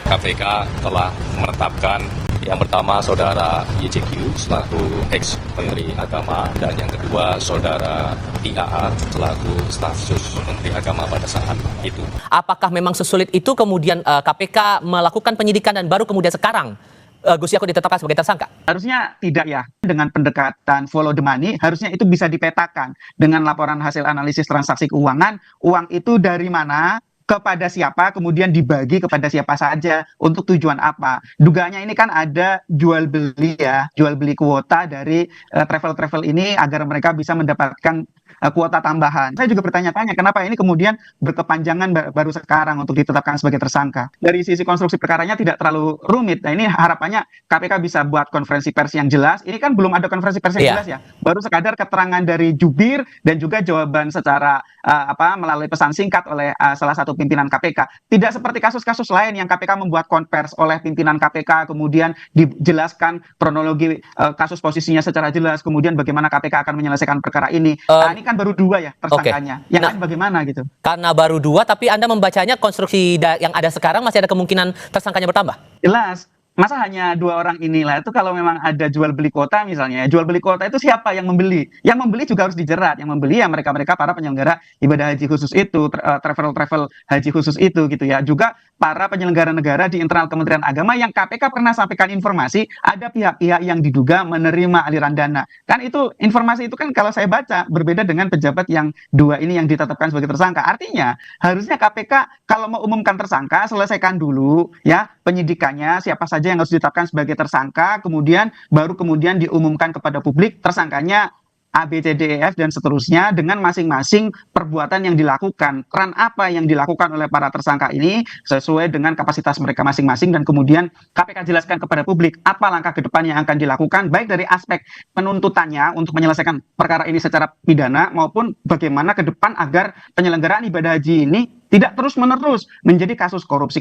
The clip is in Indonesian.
KPK telah menetapkan yang pertama saudara YJQ selaku ex-Menteri Agama dan yang kedua saudara IAA selaku staf sus Menteri Agama pada saat itu. Apakah memang sesulit itu kemudian KPK melakukan penyidikan dan baru kemudian sekarang Gus Yakut ditetapkan sebagai tersangka? Harusnya tidak ya. Dengan pendekatan follow the money, harusnya itu bisa dipetakan dengan laporan hasil analisis transaksi keuangan, uang itu dari mana, kepada siapa, kemudian dibagi kepada siapa saja, untuk tujuan apa. Dugaannya ini kan ada jual beli ya, jual beli kuota dari travel-travel ini agar mereka bisa mendapatkan kuota tambahan. Saya juga bertanya-tanya kenapa ini kemudian berkepanjangan baru sekarang untuk ditetapkan sebagai tersangka. Dari sisi konstruksi perkaranya tidak terlalu rumit. Nah, ini harapannya KPK bisa buat konferensi pers yang jelas. Ini kan belum ada konferensi pers yang jelas ya. Baru sekadar keterangan dari jubir dan juga jawaban secara melalui pesan singkat oleh salah satu pimpinan KPK. Tidak seperti kasus-kasus lain yang KPK membuat konvers oleh pimpinan KPK, kemudian dijelaskan kronologi kasus posisinya secara jelas, kemudian bagaimana KPK akan menyelesaikan perkara ini. Ini kan baru 2 ya tersangkanya. Yang lain bagaimana gitu? Karena baru 2, tapi Anda membacanya konstruksi yang ada sekarang masih ada kemungkinan tersangkanya bertambah? Jelas. Masa hanya 2 orang inilah, itu kalau memang ada jual beli kuota misalnya, jual beli kuota itu siapa yang membeli? Yang membeli juga harus dijerat, yang membeli ya mereka-mereka para penyelenggara ibadah haji khusus itu, travel haji khusus itu gitu ya. Juga para penyelenggara negara di internal Kementerian Agama yang KPK pernah sampaikan informasi ada pihak-pihak yang diduga menerima aliran dana. Kan itu informasi itu kan kalau saya baca berbeda dengan pejabat yang 2 ini yang ditetapkan sebagai tersangka. Artinya harusnya KPK kalau mau umumkan tersangka selesaikan dulu ya penyidikannya, siapa saja yang harus ditetapkan sebagai tersangka, kemudian baru kemudian diumumkan kepada publik tersangkanya A, B, C, D, E, F, dan seterusnya dengan masing-masing perbuatan yang dilakukan. Peran apa yang dilakukan oleh para tersangka ini sesuai dengan kapasitas mereka masing-masing dan kemudian KPK jelaskan kepada publik apa langkah ke depan yang akan dilakukan baik dari aspek penuntutannya untuk menyelesaikan perkara ini secara pidana maupun bagaimana ke depan agar penyelenggaraan ibadah haji ini tidak terus-menerus menjadi kasus korupsi.